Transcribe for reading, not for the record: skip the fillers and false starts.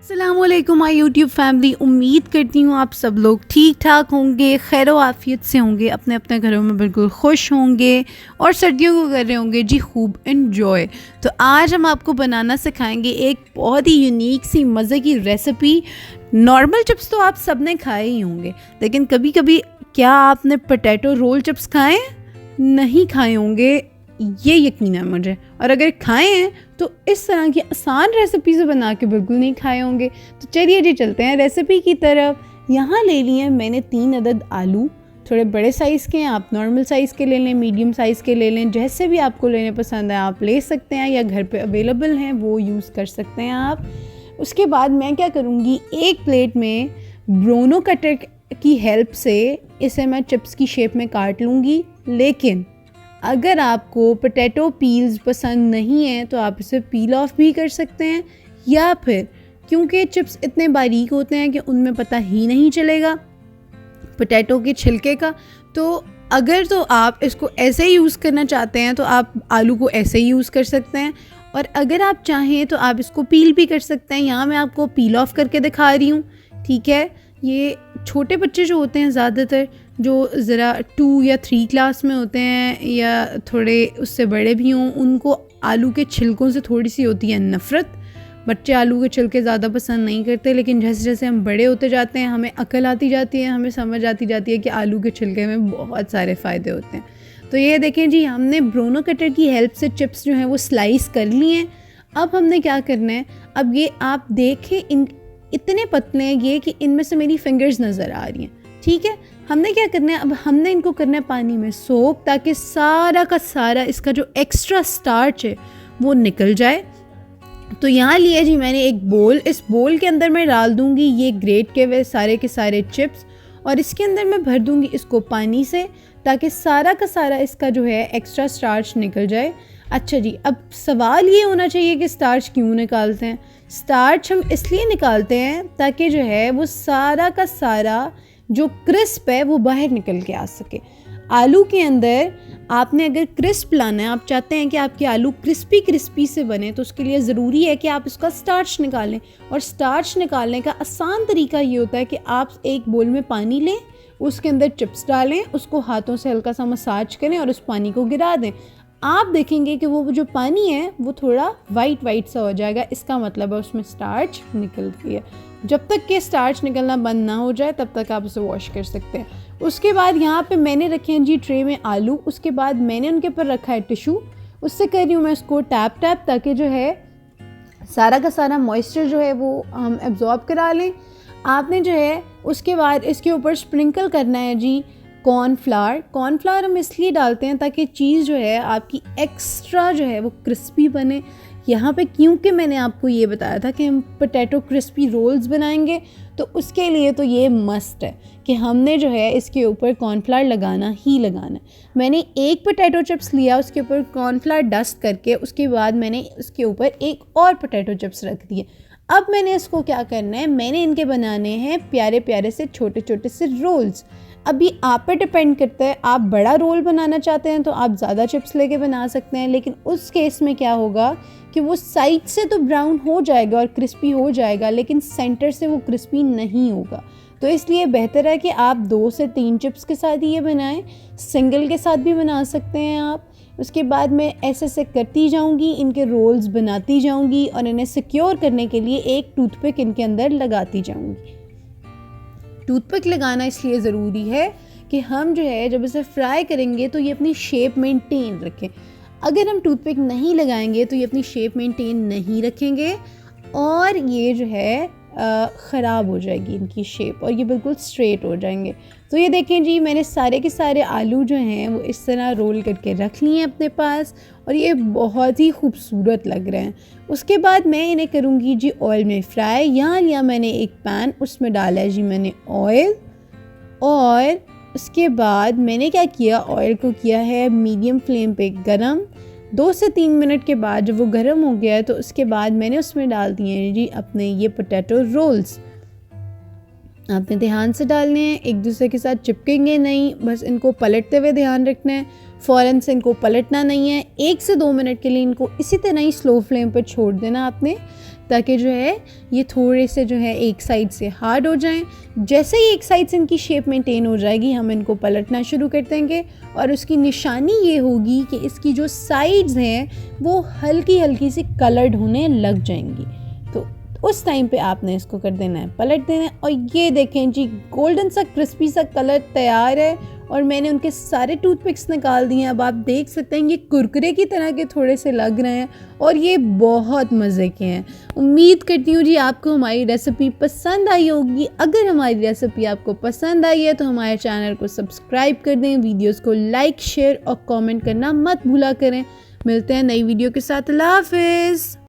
अस्सलामुअलैकुम my YouTube family. उम्मीद करती हूँ आप सब लोग ठीक ठाक होंगे, खैर आफियत से होंगे, अपने अपने घरों में बिल्कुल खुश होंगे और सर्दियों को कर रहे होंगे जी खूब इन्जॉय। तो आज हम आपको बनाना सिखाएंगे एक बहुत ही यूनिक सी मज़े की रेसिपी। नॉर्मल चिप्स तो आप सब ने खाए ही होंगे, लेकिन कभी कभी क्या आपने पोटैटो रोल चिप्स खाए? नहीं खाए होंगे, ये यकीन है मुझे। और अगर खाए हैं तो इस तरह की आसान रेसिपी से बना के बिल्कुल नहीं खाए होंगे। तो चलिए जी चलते हैं रेसिपी की तरफ। यहाँ ले लिए हैं मैंने 3 अदद आलू, थोड़े बड़े साइज़ के हैं, आप नॉर्मल साइज़ के ले लें, मीडियम साइज़ के ले लें, जैसे भी आपको लेने पसंद है आप ले सकते हैं, या घर पे अवेलेबल हैं वो यूज़ कर सकते हैं आप। उसके बाद मैं क्या करूँगी, एक प्लेट में ब्रोनो कटर की हेल्प से इसे मैं चिप्स की शेप में काट लूँगी। लेकिन अगर आपको पोटैटो पील्स पसंद नहीं है तो आप इसे पील ऑफ भी कर सकते हैं, या फिर क्योंकि चिप्स इतने बारीक होते हैं कि उनमें पता ही नहीं चलेगा पोटैटो के छिलके का, तो अगर तो आप इसको ऐसे ही यूज़ करना चाहते हैं तो आप आलू को ऐसे ही यूज़ कर सकते हैं, और अगर आप चाहें तो आप इसको पील भी कर सकते हैं। यहाँ मैं आपको पील ऑफ करके दिखा रही हूँ, ठीक है। ये छोटे बच्चे जो होते हैं, ज़्यादातर जो ज़रा 2 या 3 क्लास में होते हैं या थोड़े उससे बड़े भी हों, उनको आलू के छिलकों से थोड़ी सी होती है नफ़रत। बच्चे आलू के छिलके ज़्यादा पसंद नहीं करते, लेकिन जैसे जैसे हम बड़े होते जाते हैं हमें अकल आती जाती है, हमें समझ आती जाती है कि आलू के छिलके में बहुत सारे फ़ायदे होते हैं। तो ये देखें जी, हमने ब्रोनो कटर की हेल्प से चिप्स जो हैं वो स्लाइस कर लिए हैं। अब हमने क्या करना है, अब ये आप देखें इन इतने पतले हैं ये कि इनमें से मेरी फिंगर्स नज़र आ रही हैं, ठीक है। हमने क्या करना है, अब हमने इनको करना है पानी में सोक, ताकि सारा का सारा इसका जो एक्स्ट्रा स्टार्च है वो निकल जाए। तो यहाँ लिए जी मैंने एक बोल, इस बोल के अंदर मैं डाल दूँगी ये ग्रेट के हुए सारे के सारे चिप्स, और इसके अंदर मैं भर दूँगी इसको पानी से, ताकि सारा का सारा इसका जो है एक्स्ट्रा स्टार्च निकल जाए। अच्छा जी, अब सवाल ये होना चाहिए कि स्टार्च क्यों निकालते हैं। स्टार्च हम इसलिए निकालते हैं ताकि जो है वो सारा का सारा जो क्रिस्प है वो बाहर निकल के आ सके। आलू के अंदर आपने अगर क्रिस्प लाना है, आप चाहते हैं कि आपके आलू क्रिस्पी क्रिस्पी से बने, तो उसके लिए ज़रूरी है कि आप इसका स्टार्च निकालें। और स्टार्च निकालने का आसान तरीका ये होता है कि आप एक बोल में पानी लें, उसके अंदर चिप्स डालें, उसको हाथों से हल्का सा मसाज करें और उस पानी को गिरा दें। आप देखेंगे कि वो जो पानी है वो थोड़ा वाइट वाइट सा हो जाएगा, इसका मतलब है उसमें स्टार्च निकल गई है। जब तक कि स्टार्च निकलना बंद ना हो जाए तब तक आप उसे वॉश कर सकते हैं। उसके बाद यहाँ पे मैंने रखे हैं जी ट्रे में आलू, उसके बाद मैंने उनके ऊपर रखा है टिशू, उससे कर रही हूँ मैं उसको टैप टैप, ताकि जो है सारा का सारा मॉइस्चर जो है वो हम एब्जॉर्ब करा लें। आपने जो है उसके बाद इसके ऊपर स्प्रिंकल करना है जी कॉर्नफ्लावर। कॉर्नफ्लावर हम इसलिए डालते हैं ताकि चीज़ जो है आपकी एक्स्ट्रा जो है वो क्रिस्पी बने। यहाँ पे क्योंकि मैंने आपको ये बताया था कि हम पोटैटो क्रिस्पी रोल्स बनाएंगे, तो उसके लिए तो ये मस्ट है कि हमने जो है इसके ऊपर कॉर्नफ्लावर लगाना ही लगाना है। मैंने एक पोटैटो चिप्स लिया, उसके ऊपर कॉर्नफ्लावर डस्ट करके उसके बाद मैंने उसके ऊपर एक और पोटैटो चिप्स रख दिए। अब मैंने इसको क्या करना है, मैंने इनके बनाने हैं प्यारे प्यारे से छोटे छोटे से रोल्स। अभी आप पे डिपेंड करता है, आप बड़ा रोल बनाना चाहते हैं तो आप ज़्यादा चिप्स लेके बना सकते हैं, लेकिन उस केस में क्या होगा कि वो साइड से तो ब्राउन हो जाएगा और क्रिस्पी हो जाएगा, लेकिन सेंटर से वो क्रिस्पी नहीं होगा। तो इसलिए बेहतर है कि आप 2 से 3 चिप्स के साथ ही ये बनाएं, सिंगल के साथ भी बना सकते हैं आप। उसके बाद मैं ऐसे ऐसे करती जाऊंगी, इनके रोल्स बनाती जाऊंगी और इन्हें सिक्योर करने के लिए एक टूथपिक इनके अंदर लगाती जाऊंगी। टूथपिक लगाना इसलिए ज़रूरी है कि हम जो है जब इसे फ्राई करेंगे तो ये अपनी शेप मेंटेन रखें। अगर हम टूथपिक नहीं लगाएंगे तो ये अपनी शेप मेंटेन नहीं रखेंगे और ये जो है ख़राब हो जाएगी इनकी शेप, और ये बिल्कुल स्ट्रेट हो जाएंगे। तो ये देखें जी, मैंने सारे के सारे आलू जो हैं वो इस तरह रोल करके रख लिए हैं अपने पास, और ये बहुत ही खूबसूरत लग रहे हैं। उसके बाद मैं इन्हें करूँगी जी ऑयल में फ्राई। यहाँ लिया मैंने एक पैन, उसमें डाला है जी मैंने ऑयल, और उसके बाद मैंने क्या किया, ऑयल को किया है मीडियम फ्लेम पे गरम। 2 से 3 मिनट के बाद जब वो गर्म हो गया है तो उसके बाद मैंने उसमें डाल दिए हैं जी अपने ये पोटैटो रोल्स। आपने ध्यान से डालने हैं, एक दूसरे के साथ चिपकेंगे नहीं, बस इनको पलटते हुए ध्यान रखना है, फ़ौरन से इनको पलटना नहीं है। 1 से 2 मिनट के लिए इनको इसी तरह ही स्लो फ्लेम पर छोड़ देना आपने, ताकि जो है ये थोड़े से जो है एक साइड से हार्ड हो जाएं। जैसे ही एक साइड से इनकी शेप मेंटेन हो जाएगी हम इनको पलटना शुरू कर देंगे और उसकी निशानी ये होगी कि इसकी जो साइड्स हैं वो हल्की हल्की सी कलर्ड होने लग जाएंगी। तो उस टाइम पे आपने इसको कर देना है, पलट देना है। और ये देखें जी, गोल्डन सा क्रिस्पी सा कलर तैयार है और मैंने उनके सारे टूथपिक्स निकाल दिए हैं। अब आप देख सकते हैं ये कुरकुरे की तरह के थोड़े से लग रहे हैं और ये बहुत मज़े के हैं। उम्मीद करती हूँ जी आपको हमारी रेसिपी पसंद आई होगी। अगर हमारी रेसिपी आपको पसंद आई है तो हमारे चैनल को सब्सक्राइब कर दें, वीडियोस को लाइक, शेयर और कमेंट करना मत भूला करें। मिलते हैं नई वीडियो के साथ। अल्लाह हाफिज़।